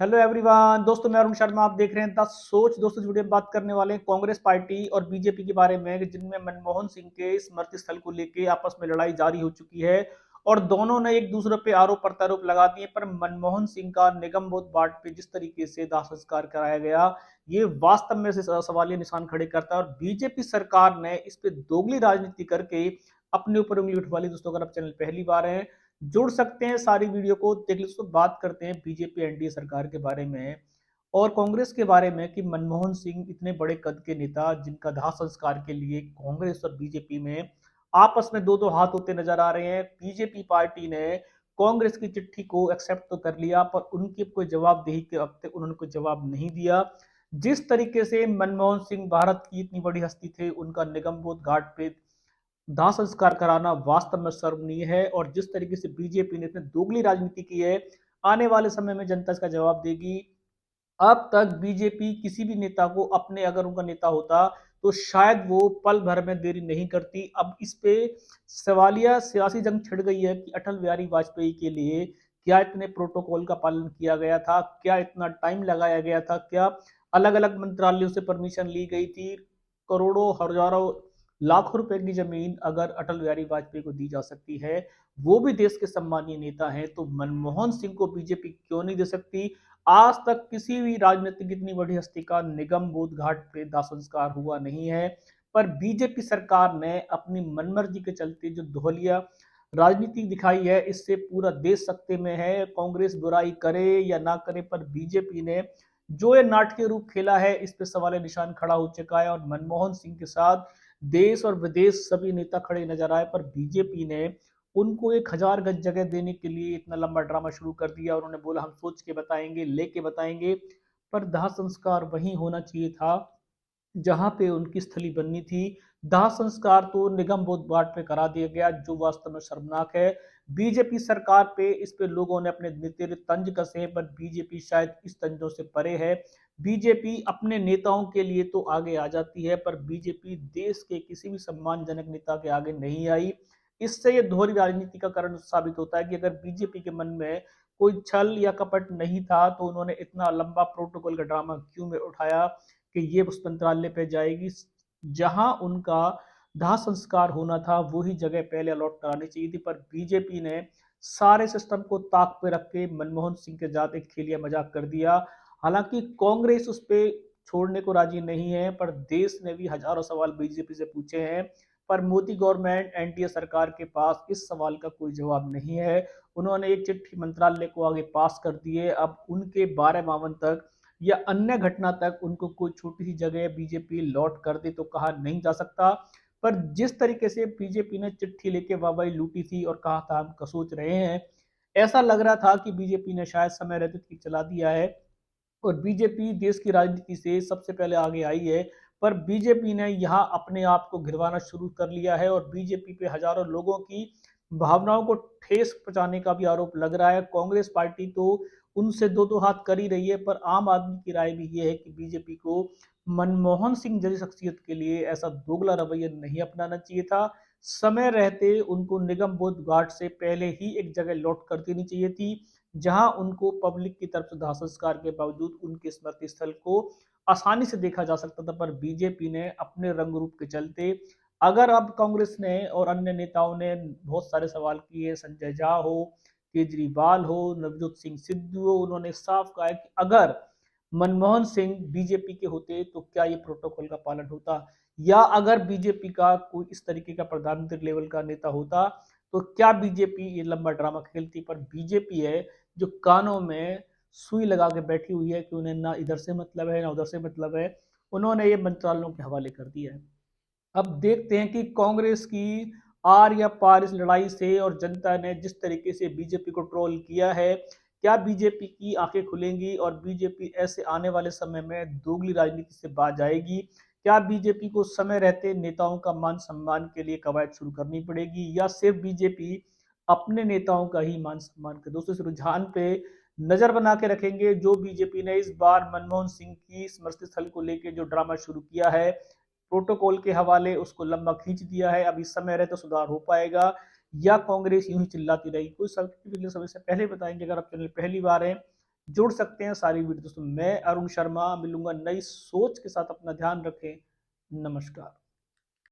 Hello everyone दोस्तों, मैं अरुण शर्मा। आप देख रहे हैं द सोच। दोस्तों, इस वीडियो में बात करने वाले हैं कांग्रेस पार्टी और बीजेपी के बारे में, जिनमें मनमोहन सिंह के स्मृति स्थल को लेकर आपस में लड़ाई जारी हो चुकी है और दोनों ने एक दूसरे पे आरोप प्रत्यारोप लगा दिए। पर मनमोहन सिंह का निगम बोध घाट पे जिस तरीके से दाह संस्कार कराया गया, ये वास्तव में से सवालिया निशान खड़े करता है और बीजेपी सरकार ने इस पे दोगली राजनीति करके अपने ऊपर उंगली उठवा ली। दोस्तों, अगर आप चैनल पहली बार है, जुड़ सकते हैं, सारी वीडियो को देख लीजिए। तो बात करते हैं बीजेपी एनडीए सरकार के बारे में और कांग्रेस के बारे में कि मनमोहन सिंह इतने बड़े कद के नेता, जिनका दाह संस्कार के लिए कांग्रेस और बीजेपी में आपस में दो दो हाथ होते नजर आ रहे हैं। बीजेपी पार्टी ने कांग्रेस की चिट्ठी को एक्सेप्ट तो कर लिया, पर उनकी कोई जवाबदेही के अब तक उन्होंने कोई जवाब नहीं दिया। जिस तरीके से मनमोहन सिंह भारत की इतनी बड़ी हस्ती थे, उनका निगम बोध घाट पे दाह संस्कार कराना वास्तव में शर्मनीय है। और जिस तरीके से बीजेपी ने इतनी दोगली राजनीति की है, आने वाले समय में जनता इसका जवाब देगी। अब तक बीजेपी किसी भी नेता को अपने, अगर उनका नेता होता तो शायद वो पल भर में देरी नहीं करती। अब इस पे सवालिया सियासी जंग छिड़ गई है कि अटल बिहारी वाजपेयी के लिए क्या इतने प्रोटोकॉल का पालन किया गया था, क्या इतना टाइम लगाया गया था, क्या अलग अलग मंत्रालयों से परमिशन ली गई थी। करोड़ों हजारों लाखों रुपए की जमीन अगर अटल बिहारी वाजपेयी को दी जा सकती है, वो भी देश के सम्मानीय नेता हैं, तो मनमोहन सिंह को बीजेपी क्यों नहीं दे सकती। आज तक किसी भी राजनीतिक इतनी बड़ी हस्ती का निगम बोध घाट पे दाह संस्कार हुआ नहीं है। पर बीजेपी सरकार ने अपनी मनमर्जी के चलते जो दोहलिया राजनीति दिखाई है, इससे पूरा देश सकते में है। कांग्रेस बुराई करे या ना करे, पर बीजेपी ने जो ये नाटकीय रूप खेला है, इस पे सवाल निशान खड़ा हो चुका है। और मनमोहन सिंह के साथ देश और विदेश सभी नेता खड़े नजर आए, पर बीजेपी ने उनको 1,000 गज जगह देने के लिए इतना लंबा ड्रामा शुरू कर दिया। उन्होंने बोला हम सोच के बताएंगे, लेके बताएंगे। पर दाह संस्कार वहीं होना चाहिए था जहां पे उनकी स्थली बननी थी। दाह संस्कार तो निगम बोध घाट पे करा दिया गया, जो वास्तव में शर्मनाक है। बीजेपी सरकार पे इस पे लोगों ने अपने तेरे तंज कसे हैं, पर बीजेपी शायद इस तंजों से परे है। बीजेपी अपने नेताओं के लिए तो आगे आ जाती है, पर बीजेपी देश के किसी भी सम्मानजनक नेता के आगे नहीं आई। इससे ये दोहरी राजनीति का कारण साबित होता है कि अगर बीजेपी के मन में कोई छल या कपट नहीं था, तो उन्होंने इतना लंबा प्रोटोकॉल का ड्रामा क्यों में उठाया कि ये उस मंत्रालय पे जाएगी जहां उनका दाह संस्कार होना था। वही जगह पहले अलॉट करानी चाहिए थी, पर बीजेपी ने सारे सिस्टम को ताक पे रख के मनमोहन सिंह के साथ एक खेलिया मजाक कर दिया। हालांकि कांग्रेस उस पर छोड़ने को राजी नहीं है, पर देश ने भी हजारों सवाल बीजेपी से पूछे हैं, पर मोदी गवर्नमेंट एनडीए सरकार के पास इस सवाल का कोई जवाब नहीं है। उन्होंने एक चिट्ठी मंत्रालय को आगे पास कर दी है। अब उनके 12 मावन तक या अन्य घटना तक उनको कोई छोटी सी जगह बीजेपी लॉट कर दे तो कहा नहीं जा सकता। पर जिस तरीके से बीजेपी ने चिट्ठी लेके वाहवाही लूटी थी और कहा था हम सोच रहे हैं, ऐसा लग रहा था कि बीजेपी ने शायद समय रहते चला दिया है और बीजेपी देश की राजनीति से सबसे पहले आगे आई है। पर बीजेपी ने यहाँ अपने आप को गिरवाना शुरू कर लिया है और बीजेपी पे हजारों लोगों की भावनाओं को ठेस पहुंचाने का भी आरोप लग रहा है। कांग्रेस पार्टी तो उनसे दो दो हाथ कर ही रही है, पर आम आदमी की राय भी ये है कि बीजेपी को मनमोहन सिंह जैसी शख्सियत के लिए ऐसा दोगला रवैया नहीं अपनाना चाहिए था। समय रहते उनको निगम बोध घाट से पहले ही एक जगह लॉट कर देनी चाहिए थी, जहां उनको पब्लिक की तरफ से दाह संस्कार के बावजूद उनके स्मृति स्थल को आसानी से देखा जा सकता था। पर बीजेपी ने अपने रंग रूप के चलते, अगर अब कांग्रेस ने और अन्य नेताओं ने बहुत सारे सवाल किए, संजय झा हो, केजरीवाल हो, नवजोत सिंह सिद्धू हो, उन्होंने साफ कहा है कि अगर मनमोहन सिंह बीजेपी के होते तो क्या ये प्रोटोकॉल का पालन होता, या अगर बीजेपी का कोई इस तरीके का प्रधानमंत्री लेवल का नेता होता तो क्या बीजेपी ये लंबा ड्रामा खेलती। पर बीजेपी है जो कानों में सुई लगा के बैठी हुई है कि उन्हें ना इधर से मतलब है ना उधर से मतलब है। उन्होंने ये मंत्रालयों के हवाले कर दिया है। अब देखते हैं कि कांग्रेस की आर या पार इस लड़ाई से और जनता ने जिस तरीके से बीजेपी को ट्रोल किया है, क्या बीजेपी की आंखें खुलेंगी और बीजेपी ऐसे आने वाले समय में दोगली राजनीति से बाज आएगी। क्या बीजेपी को समय रहते नेताओं का मान सम्मान के लिए कवायद शुरू करनी पड़ेगी, या सिर्फ बीजेपी अपने नेताओं का ही मान सम्मान कर। दोस्तों, इस रुझान पे नजर बना के रखेंगे। जो बीजेपी ने इस बार मनमोहन सिंह की स्मृति स्थल को लेकर जो ड्रामा शुरू किया है, प्रोटोकॉल के हवाले उसको लंबा खींच दिया है, अब इस समय रहे तो सुधार हो पाएगा, या कांग्रेस यूं ही चिल्लाती रहेगी। कुछ समय से पहले बताएंगे। अगर आप चैनल पहली बार है, जुड़ सकते हैं सारी वीडियो। दोस्तों मैं अरुण शर्मा मिलूंगा नई सोच के साथ, अपना ध्यान रखें। नमस्कार।